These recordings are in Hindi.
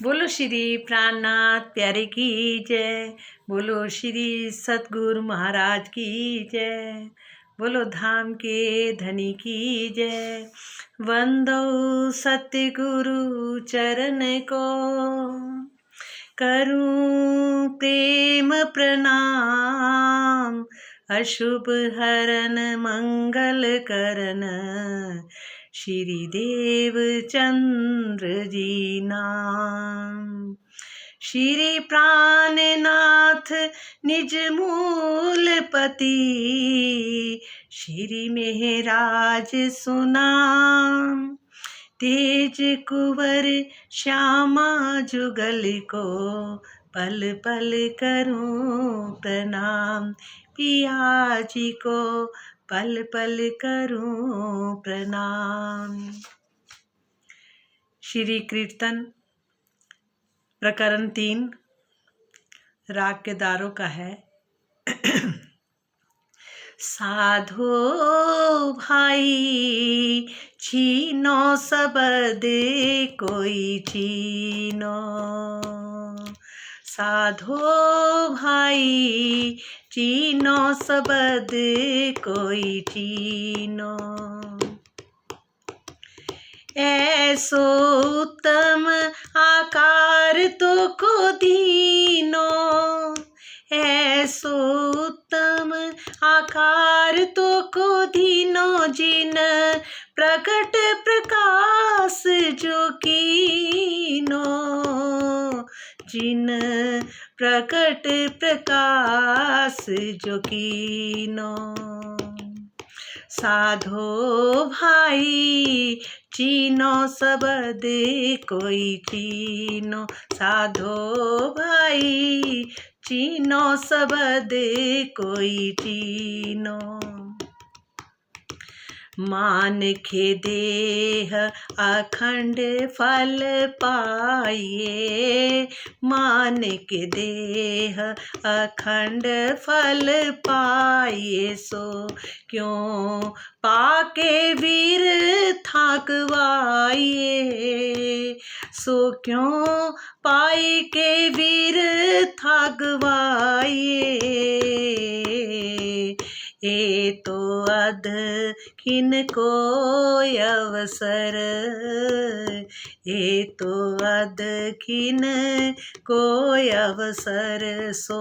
बोलो श्री प्राणनाथ प्यारे की जय। बोलो श्री सतगुरु महाराज की जय। बोलो धाम के धनी की जय। वंदो सतगुरु चरण को, करूं प्रेम प्रणाम। अशुभ हरन मंगल करन, श्री देव चंद्र जी नाम। श्री प्राणनाथ निज मूलपति, श्री मेहराज सुनाम। तेज कुंवर श्यामा जुगल को, पल पल करूं प्रणाम। पिया जी को पल पल करूं प्रणाम। श्री कीर्तन प्रकरण 3 राग केदारों का है। साधो भाई छीनो सबद कोई छीनो, साधो भाई चीनो सबद कोई चीनो। ऐसो उत्तम आकार तो को दीनो, ऐसो उत्तम आकार तो को दीनो। जिन प्रकट प्रकाश जो कीनो, जिन प्रकट प्रकाश जो कीनो। साधो भाई चीनो सबद कोई चीनो, साधो भाई चीनो सबद कोई चीनो। मान के देह अखंड फल पाइए, मान के देह अखंड फल पाइए। सो क्यों पाके वीर थाकवाइए, सो क्यों पाई के वीर थाकवाइए। ए तो अध किन को अवसर, ए तो अध किन को अवसर। सो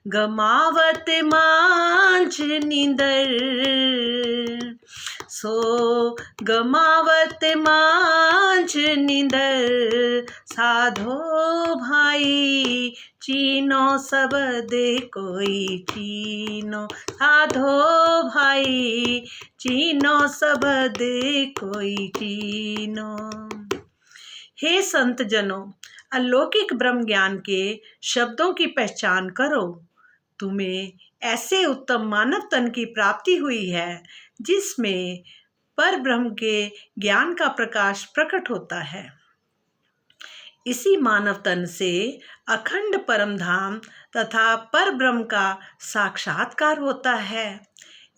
गमावत मांझ नींदर, सो गमावत मांझ नींदर। साधो भाई चीनो सबद कोई चीनो, साधो भाई चीनो सबद कोई चीनो। हे संत जनों, अलौकिक ब्रह्म ज्ञान के शब्दों की पहचान करो। तुम्हें ऐसे उत्तम मानव तन की प्राप्ति हुई है जिसमें पर ब्रह्म के ज्ञान का प्रकाश प्रकट होता है। इसी मानव तन से अखंड परम धाम तथा पर ब्रह्म का साक्षात्कार होता है।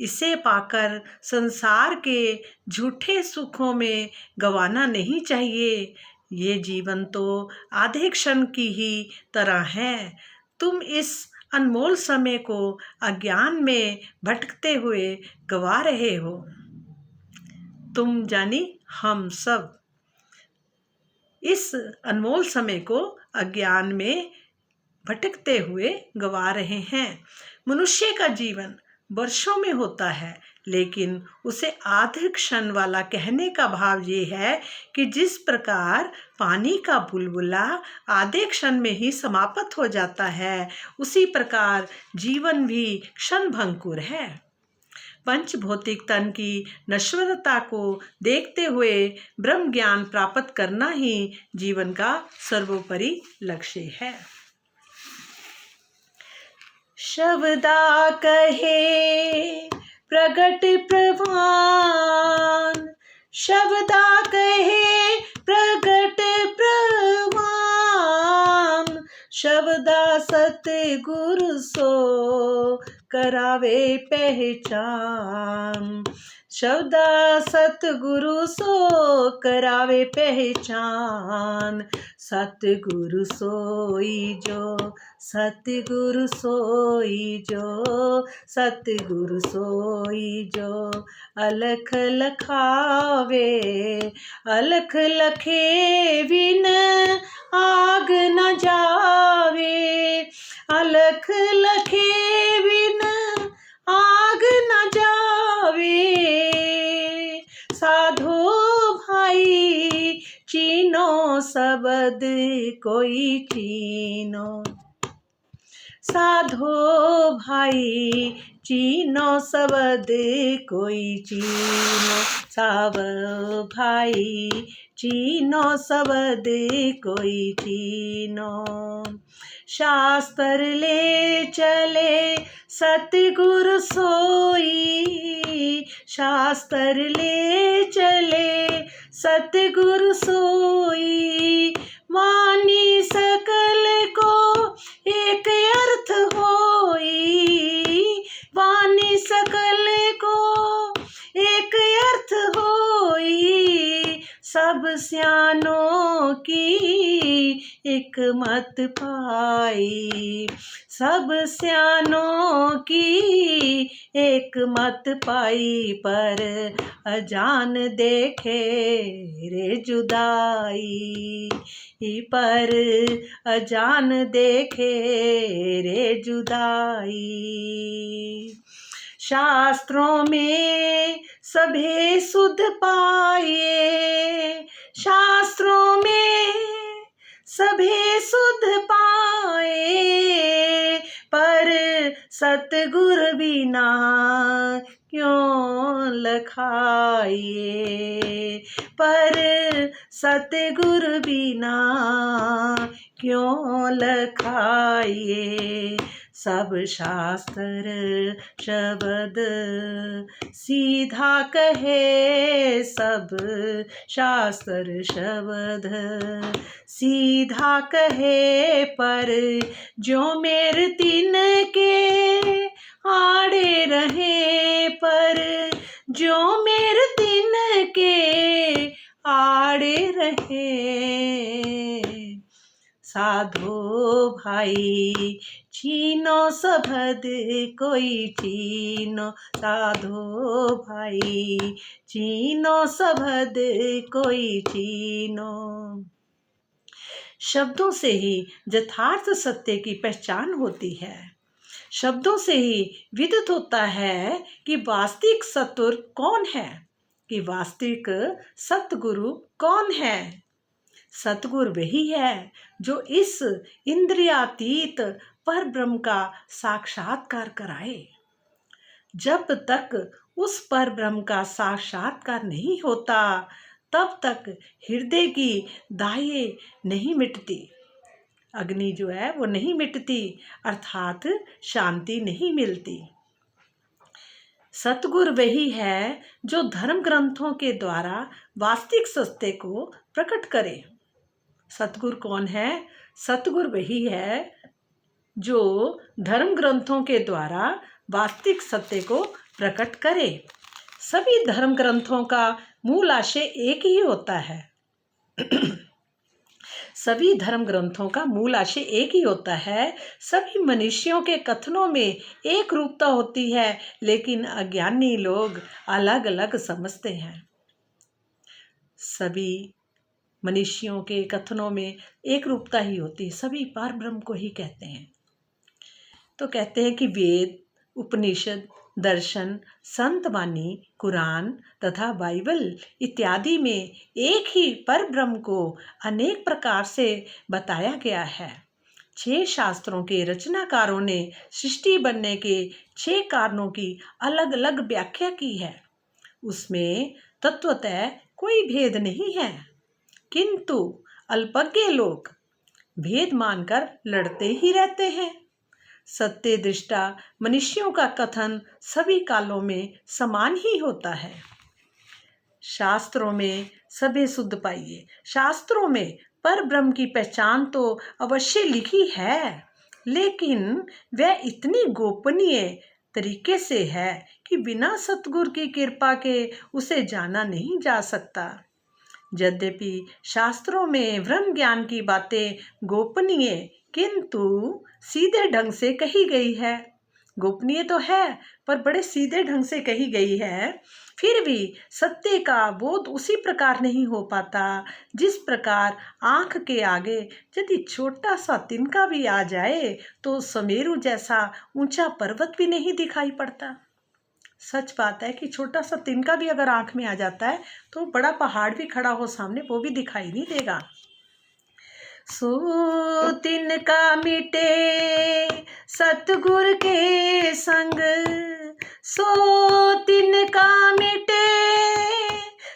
इसे पाकर संसार के झूठे सुखों में गंवाना नहीं चाहिए। ये जीवन तो आधे क्षण की ही तरह है। तुम इस अनमोल समय को अज्ञान में भटकते हुए गंवा रहे हो। तुम जानी हम सब इस अनमोल समय को अज्ञान में भटकते हुए गंवा रहे हैं। मनुष्य का जीवन वर्षों में होता है, लेकिन उसे आधे क्षण वाला कहने का भाव ये है कि जिस प्रकार पानी का बुलबुला आधे क्षण में ही समाप्त हो जाता है, उसी प्रकार जीवन भी क्षण भंगुर है। पंच भौतिक तन की नश्वरता को देखते हुए ब्रह्म ज्ञान प्राप्त करना ही जीवन का सर्वोपरि लक्ष्य है। शब्दा कहे प्रगट प्रवान, शब्दा कहे प्रगट प्रवान। शब्दा सतगुरु सो करावे पहचान, शब्दा सतगुरु सो करावे पहचान, सतगुरु सोई जो, सतगुरु सोई जो, सतगुरु सोई जो, अलख लखावे, अलख लखे बिन आग न जावे, अलख लखे बिन आग न जावे, साधो भाई चीनो शब्द कोई चीनो, साधो भाई चीनो शब्द कोई चीनो, साव भाई चीनो शब्द कोई चीनो, शास्त्र ले चले सतगुरु सोई, शास्त्र ले चले सतगुरु सोई, वाणी सकल को एक अर्थ होई, वाणी सकल को एक अर्थ होई, सब स्यानों की एक मत पाई, सब स्यानों की एक मत पाई, पर अजान देखे रे जुदाई, पर अजान देखे रे जुदाई, शास्त्रों में सभे सुध पाए, शास्त्रों में सभे सुध पाए, पर सतगुरु बिना क्यों लखाए, पर सतगुरु बिना क्यों लखाए, सब शास्त्र शब्द सीधा कहे, सब शास्त्र शब्द सीधा कहे, पर जो मेरे दिन के आड़े रहे, पर जो मेरे दिन के आड़े रहे, साधो भाई चीनो शब्द कोई चीनो, साधो भाई चीनो शब्द कोई चीनो। शब्दों से ही यथार्थ सत्य की पहचान होती है। शब्दों से ही विदित होता है कि वास्तविक सतगुरु कौन है, कि वास्तविक सतगुरु कौन है। सतगुरु वही है जो इस इंद्रियातीत पर ब्रह्म का साक्षात्कार कराए। जब तक उस पर ब्रह्म का साक्षात्कार नहीं होता तब तक हृदय की दाहें नहीं मिटती, अग्नि जो है वो नहीं मिटती, अर्थात शांति नहीं मिलती। सतगुरु वही है जो धर्म ग्रंथों के द्वारा वास्तविक सत्य को प्रकट करे। सतगुरु कौन है? सतगुरु वही है जो धर्म ग्रंथों के द्वारा वास्तविक सत्य को प्रकट करे। सभी धर्म ग्रंथों का मूल आशय एक ही होता है। सभी धर्म ग्रंथों का मूल आशय एक ही होता है। सभी मनुष्यों के कथनों में एक रूपता होती है, लेकिन अज्ञानी लोग अलग अलग समझते हैं। सभी मनुष्यों के कथनों में एक रूपता ही होती है, सभी पार ब्रह्म को ही कहते हैं। तो कहते हैं कि वेद, उपनिषद, दर्शन, संत वाणी, कुरान तथा बाइबल इत्यादि में एक ही पर ब्रह्म को अनेक प्रकार से बताया गया है। 6 शास्त्रों के रचनाकारों ने सृष्टि बनने के 6 कारणों की अलग अलग व्याख्या की है। उसमें तत्वतः कोई भेद नहीं है, किंतु अल्पज्ञ लोग भेद मानकर लड़ते ही रहते हैं। सत्य दृष्टा मनुष्यों का कथन सभी कालों में समान ही होता है। शास्त्रों में सभी शुद्ध पाइए। शास्त्रों में पर ब्रह्म की पहचान तो अवश्य लिखी है, लेकिन वह इतनी गोपनीय तरीके से है कि बिना सतगुरु की कृपा के उसे जाना नहीं जा सकता। यद्यपि शास्त्रों में ब्रह्म ज्ञान की बातें गोपनीय किंतु सीधे ढंग से कही गई है। गोपनीय तो है पर बड़े सीधे ढंग से कही गई है। फिर भी सत्य का बोध उसी प्रकार नहीं हो पाता जिस प्रकार आंख के आगे यदि छोटा सा तिनका भी आ जाए तो सुमेरु जैसा ऊंचा पर्वत भी नहीं दिखाई पड़ता। सच बात है कि छोटा सा तिनका भी अगर आंख में आ जाता है तो बड़ा पहाड़ भी खड़ा हो सामने वो भी दिखाई नहीं देगा। सो तिनका मिटे सतगुर के संग, सो तिनका मिटे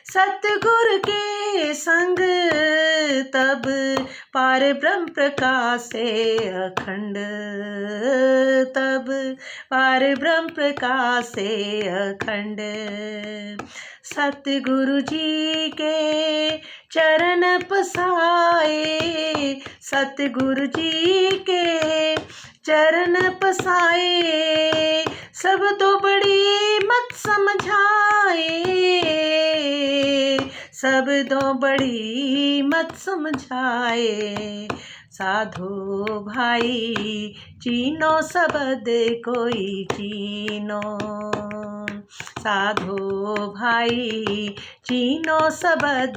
सतगुर के संग, तब पार ब्रह्म प्रकाश से अखंड, तब पार ब्रह्म प्रकाश से अखंड। सतगुरु जी के चरण पसाए, सतगुरु जी के चरण पसाए, सब तो बड़ी मत समझाए, सब तो बड़ी मत समझाए। साधो भाई चीनो शब्द कोई चीनो, साधो भाई चीनो शब्द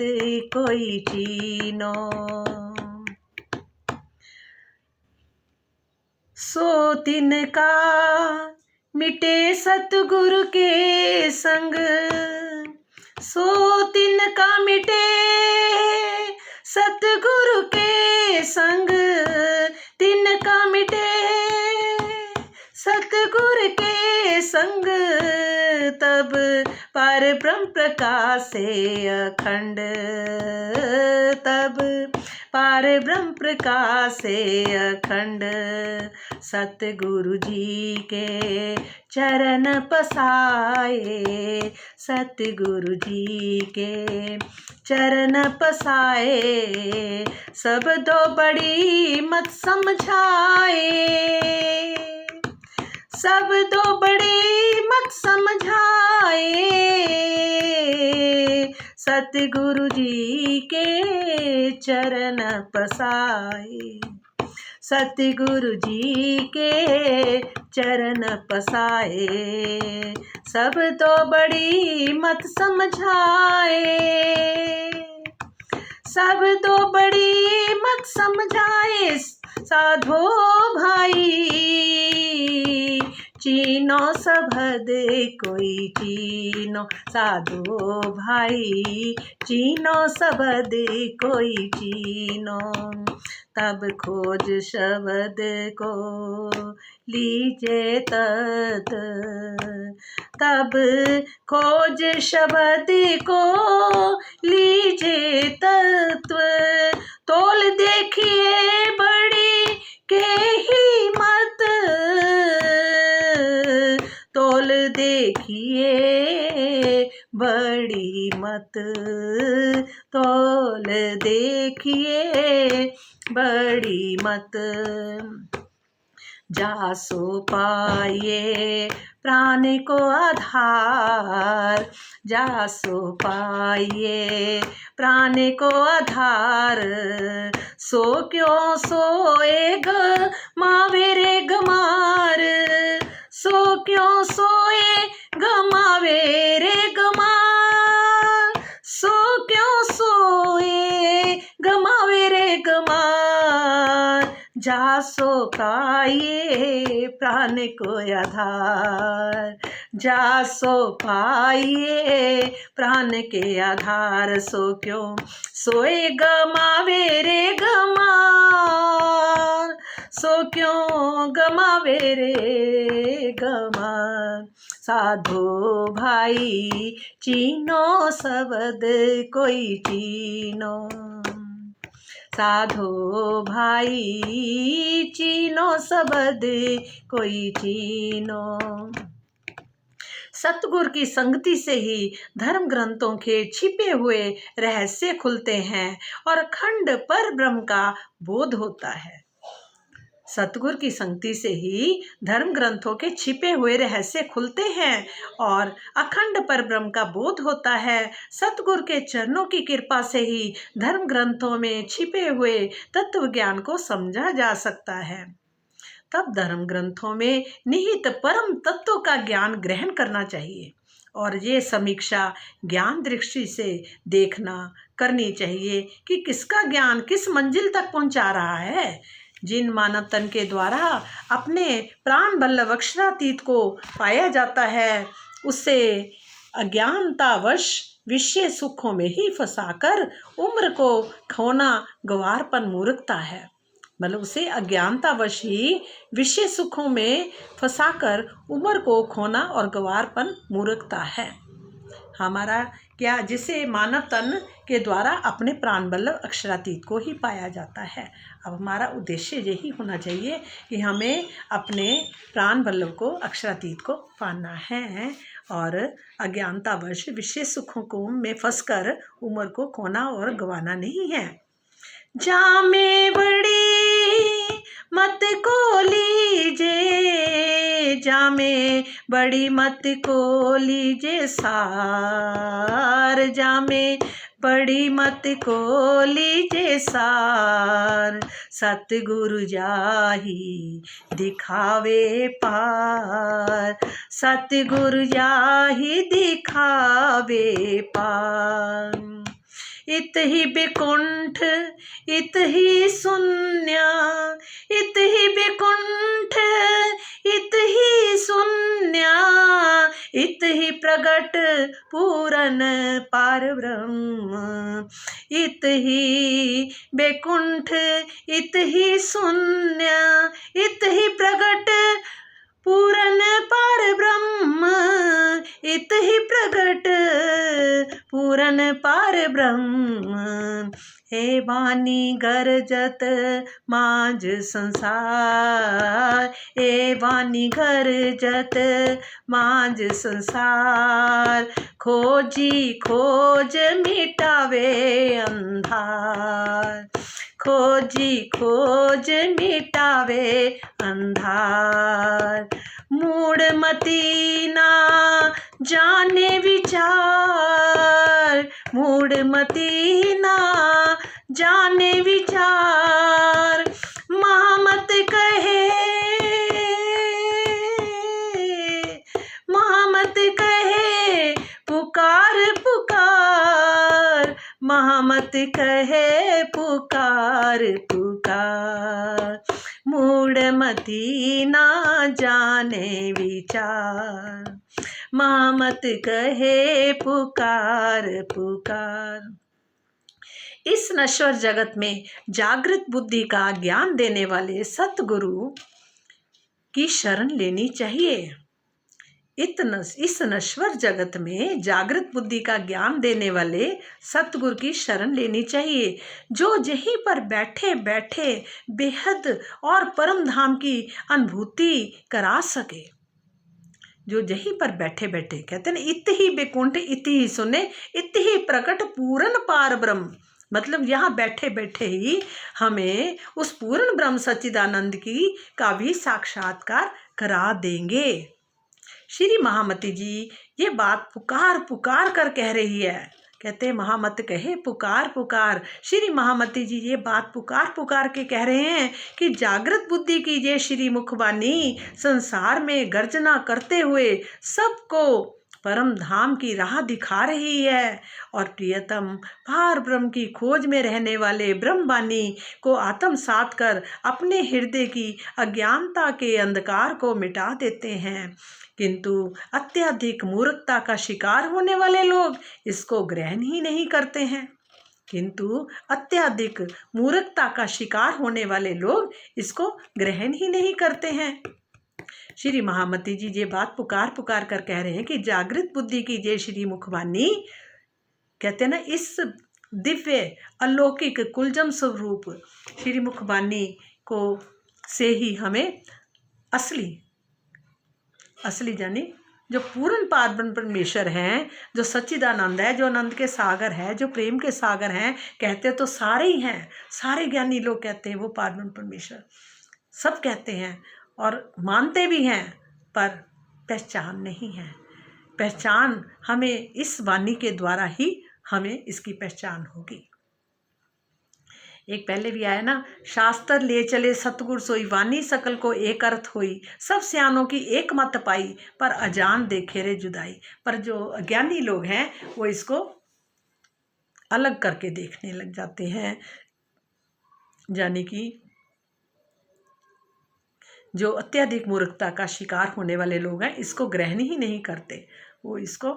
कोई चीनो। सो तिनका मिटे सतगुरु के संग, सो तिनका मिटे सतगुरु के संग, तिनका मिटे सतगुरु के संग, तब पार ब्रह्म प्रकाश से अखंड, तब पार ब्रह्म प्रकाश से अखंड। सतगुरु जी के चरण पसाए, सतगुरु जी के चरण पसाए, सब तो बड़ी मत समझाए, सब तो बड़ी मत समझाए। सतगुरु जी के चरण पसाए, सतगुरु जी के चरण पसाए, सब तो बड़ी मत समझाए, सब तो बड़ी मत समझाए। साधो भाई चीनो शब्द कोई चीनो, साधो भाई चीनो शब्द कोई चीनो, तब खोज शब्द को लीजे तत्, तब खोज शब्द को लीजे तत्व, तोल देखिए बड़ी के ही मत, तोल देखिए बड़ी मत, तोल देखिए बड़ी मत। जासो पाइए प्राण को आधार, जासो पाइए प्राण को आधार, सो क्यों सोए गमावे रे गमार, सो क्यों सोए गमावे रे गमार, सो क्यों सोए गमावे रे गमार। जासो पाइए प्राण को आधार, जासो पाइए प्राण के आधार, सो क्यों सोए गमावे रे गमार, सो क्यों गमावे रे गमार। साधो भाई चीनो शब्द कोई चीनो, साधो भाई चीनो शब्द कोई चीनो। सतगुरु की संगति से ही धर्म ग्रंथों के छिपे हुए रहस्य खुलते हैं और अखंड पर ब्रह्म का बोध होता है। सतगुरु की संगति से ही धर्म ग्रंथों के छिपे हुए रहस्य खुलते हैं और अखंड परब्रह्म का बोध होता है। सतगुरु के चरणों की कृपा से ही धर्म ग्रंथों में छिपे हुए तत्व ज्ञान को समझा जा सकता है। तब धर्म ग्रंथों में निहित परम तत्व का ज्ञान ग्रहण करना चाहिए और ये समीक्षा ज्ञान दृष्टि से देखना करनी चाहिए कि किसका ज्ञान किस मंजिल तक पहुंचा रहा है। जिन मानव तन के द्वारा अपने प्राण बल्लभ अक्षरातीत को पाया जाता है उससे अज्ञानतावश विषय सुखों में ही फंसाकर उम्र को खोना गंवारपन मूर्खता है। मतलब उसे अज्ञानतावश ही विषय सुखों में फंसाकर उम्र को खोना और गंवारपन मूर्खता है। हमारा क्या जिसे मानव तन के द्वारा अपने प्राण बल्लभ अक्षरातीत को ही पाया जाता है। अब हमारा उद्देश्य यही होना चाहिए कि हमें अपने प्राण बल्लभ को अक्षरातीत को पाना है और अज्ञानतावश विषय सुखों को में फंसकर उम्र को खोना और गंवाना नहीं है। जामे बड़ी मत को लीजे, जामे बड़ी मत को लीजे सार, जामे बड़ी मत को लीजे सार, सतगुरु जाही दिखावे पार, सतगुरु जाही दिखावे पार। इत ही बेकुंठ इत ही शून्य, इत ही बेकुंठ इत ही शून्य, इत ही प्रगट पूरन पार ब्रह्म, इत ही बेकुंठ इत ही शून्य, इत ही प्रगट पूरन पार ब्रह्म, इत ही प्रगट पूरन पार ब्रह्म। हे वाणी गरजत मांझ संसार, हे वाणी गरजत मांझ संसार, खोजी खोज मिटावे अंधार, खोजी खोज मिटावे अंधार। मूढ़मती ना जाने विचार, मूढ़मती ना जाने विचार, महामत कहे, महामत कहे पुकार पुकार, महामत कहे पुकार पुकार। मूढ़मती ना जाने विचार, महामत कहे पुकार पुकार। इस नश्वर जगत में जागृत बुद्धि का ज्ञान देने वाले सतगुरु की शरण लेनी चाहिए। इस नश्वर जगत में जागृत बुद्धि का ज्ञान देने वाले सतगुरु की शरण लेनी चाहिए, जो यहीं पर बैठे बैठे बेहद और परम धाम की अनुभूति करा सके। जो यहीं पर बैठे बैठे कहते हैं ना, इत ही बेकुंठ इत ही सुने, इत ही प्रकट पूरन पार ब्रह्म। मतलब यहाँ बैठे बैठे ही हमें उस पूर्ण ब्रह्म सच्चिदानंद की का भी साक्षात्कार करा देंगे। श्री महामती जी ये बात पुकार पुकार कर कह रही है। कहते हैं महामत कहे पुकार पुकार। श्री महामती जी ये बात पुकार पुकार के कह रहे हैं कि जागृत बुद्धि की ये श्री मुखबानी संसार में गर्जना करते हुए सबको परम धाम की राह दिखा रही है और प्रियतम पार ब्रह्म की खोज में रहने वाले ब्रह्मवाणी को आत्मसात कर अपने हृदय की अज्ञानता के अंधकार को मिटा देते हैं। किंतु अत्यधिक मूर्खता का शिकार होने वाले लोग इसको ग्रहण ही नहीं करते हैं। किंतु अत्यधिक मूर्खता का शिकार होने वाले लोग इसको ग्रहण ही नहीं करते हैं। श्री महामती जी ये बात पुकार पुकार कर कह रहे हैं कि जागृत बुद्धि की जय श्री मुखबानी कहते हैं ना, इस दिव्य अलौकिक कुलजम स्वरूप श्री मुखबानी को से ही हमें असली जानी जो पूर्ण पार ब्रह्म परमेश्वर हैं, जो सच्चिदानंद है, जो आनंद के सागर है, जो प्रेम के सागर हैं, कहते तो सारे ही हैं, सारे ज्ञानी लोग कहते हैं वो पार ब्रह्म परमेश्वर सब कहते हैं और मानते भी हैं, पर पहचान नहीं है। पहचान हमें इस वाणी के द्वारा ही हमें इसकी पहचान होगी। एक पहले भी आया ना, शास्त्र ले चले सतगुर सोई, वाणी सकल को एक अर्थ होई, सब सियानों की एक मत पाई, पर अजान देखे रे जुदाई। पर जो अज्ञानी लोग हैं वो इसको अलग करके देखने लग जाते हैं, यानी कि जो अत्यधिक मूर्खता का शिकार होने वाले लोग हैं इसको ग्रहण ही नहीं करते। वो इसको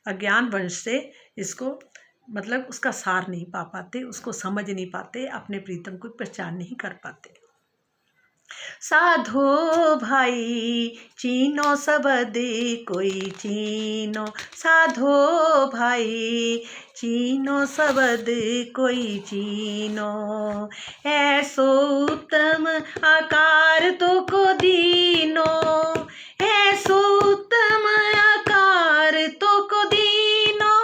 अज्ञान वंश से इसको मतलब उसका सार नहीं पा पाते, उसको समझ नहीं पाते, अपने प्रीतम को पहचान नहीं कर पाते। साधो भाई चीनो सबद कोई चीनो, साधो भाई चीनो सबद कोई चीनो, ऐसो उत्तम आकार तो को दीनो, ऐसो उत्तम आकार तो को दीनो,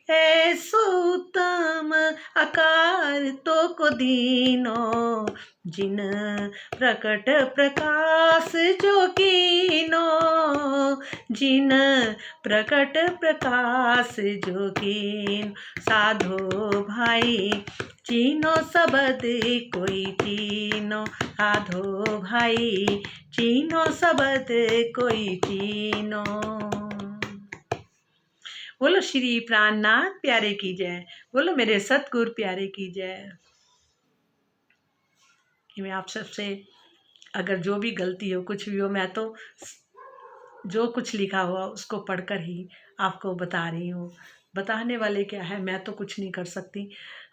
ऐसो उत्तम आकार तो को दीनो, जिन प्रकट प्रकाश जो कीनो, जिन प्रकट प्रकाश जो कीन, साधो भाई चीनो सबद कोई चीनो, साधो भाई चीनो सबद कोई चीनो। बोलो श्री प्राणनाथ प्यारे की जय, बोलो मेरे सतगुरु प्यारे की जय। कि मैं आप सबसे अगर जो भी गलती हो, कुछ भी हो, मैं तो जो कुछ लिखा हुआ उसको पढ़कर ही आपको बता रही हूँ। बताने वाले क्या है, मैं तो कुछ नहीं कर सकती,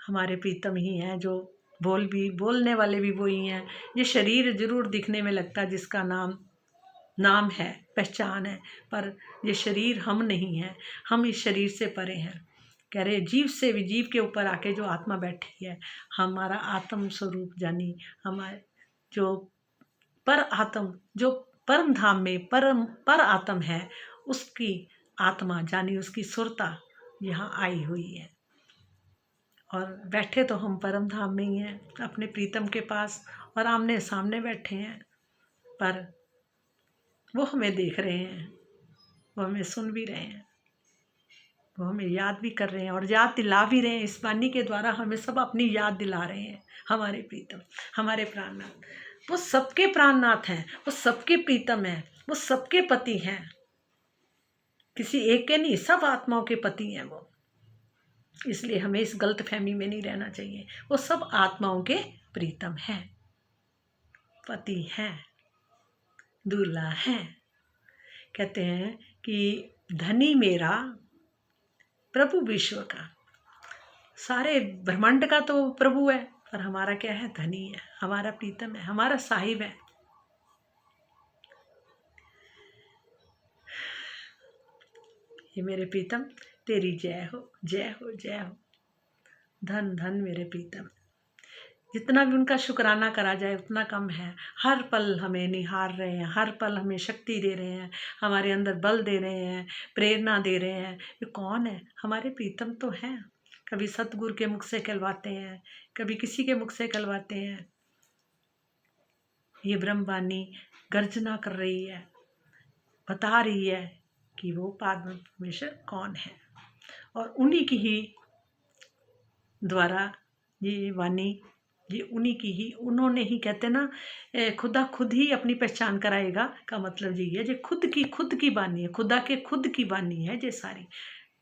हमारे प्रीतम ही हैं जो बोलने वाले भी वही हैं। ये शरीर जरूर दिखने में लगता है जिसका नाम है, पहचान है, पर ये शरीर हम नहीं हैं, हम इस शरीर से परे हैं। कह रहे जीव से भी, जीव के ऊपर आके जो आत्मा बैठी है, हमारा आत्म स्वरूप जानी, हमारे जो पर आत्म, जो परम धाम में पर आत्म है, उसकी आत्मा जानी, उसकी सुरता यहाँ आई हुई है। और बैठे तो हम परम धाम में ही हैं, अपने प्रीतम के पास, और आमने सामने बैठे हैं, पर वो हमें देख रहे हैं, वो हमें सुन भी रहे हैं, वो हमें याद भी कर रहे हैं और याद दिला भी रहे हैं। इस वाणी के द्वारा हमें सब अपनी याद दिला रहे हैं। हमारे प्रीतम, हमारे प्राणनाथ, वो सबके प्राणनाथ हैं, वो सबके प्रीतम हैं, वो सबके पति हैं, किसी एक के नहीं, सब आत्माओं के पति हैं वो। इसलिए हमें इस गलत फहमी में नहीं रहना चाहिए। वो सब आत्माओं के प्रीतम हैं, पति हैं, दूल्हा हैं। कहते हैं कि धनी मेरा प्रभु विश्व का, सारे ब्रह्मांड का तो प्रभु है, पर हमारा क्या है, धनी है, हमारा प्रीतम है, हमारा साहिब है। ये मेरे प्रीतम तेरी जय हो, जय हो, जय हो। धन धन मेरे प्रीतम, जितना भी उनका शुक्राना करा जाए उतना कम है। हर पल हमें निहार रहे हैं, हर पल हमें शक्ति दे रहे हैं, हमारे अंदर बल दे रहे हैं, प्रेरणा दे रहे हैं। ये कौन है, हमारे प्रीतम तो हैं। कभी सतगुरु के मुख से कहलवाते हैं, कभी किसी के मुख से कहलवाते हैं। ये ब्रह्मवाणी गर्जना कर रही है, बता रही है कि वो पावन परमेश्वर कौन है, और उन्हीं की ही द्वारा ये वाणी, ये उन्हीं की ही, उन्होंने ही, कहते ना खुदा खुद ही अपनी पहचान कराएगा, का मतलब यही है। जो खुद की वाणी है, खुदा के खुद की वाणी है ये सारी,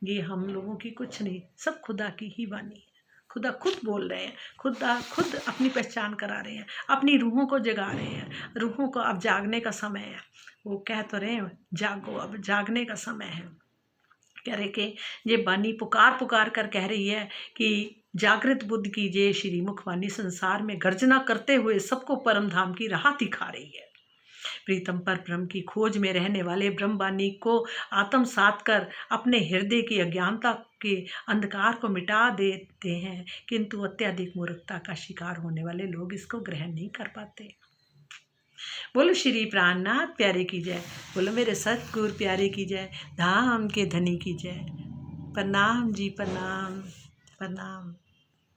ये हम लोगों की कुछ नहीं, सब खुदा की ही वाणी है। खुदा खुद बोल रहे हैं, खुदा खुद अपनी पहचान करा रहे हैं, अपनी रूहों को जगा रहे हैं। रूहों को अब जागने का समय है, वो कह तो रहे हैं जागो, अब जागने का समय है। कह रहे कि ये वाणी पुकार कर कह रही है कि जागृत बुद्ध कीजिए श्री मुखवाणी, संसार में गर्जना करते हुए सबको परम धाम की राह दिखा रही है। प्रीतम पर ब्रह्म की खोज में रहने वाले ब्रह्मवाणी को आत्मसात कर अपने हृदय की अज्ञानता के अंधकार को मिटा देते हैं, किंतु अत्यधिक मूर्खता का शिकार होने वाले लोग इसको ग्रहण नहीं कर पाते। बोलो श्री प्राणनाथ प्यारे की जय, बोलो मेरे सतगुरु प्यारे की जय, धाम के धनी की जय। प्रणाम जी, प्रणाम प्रणाम।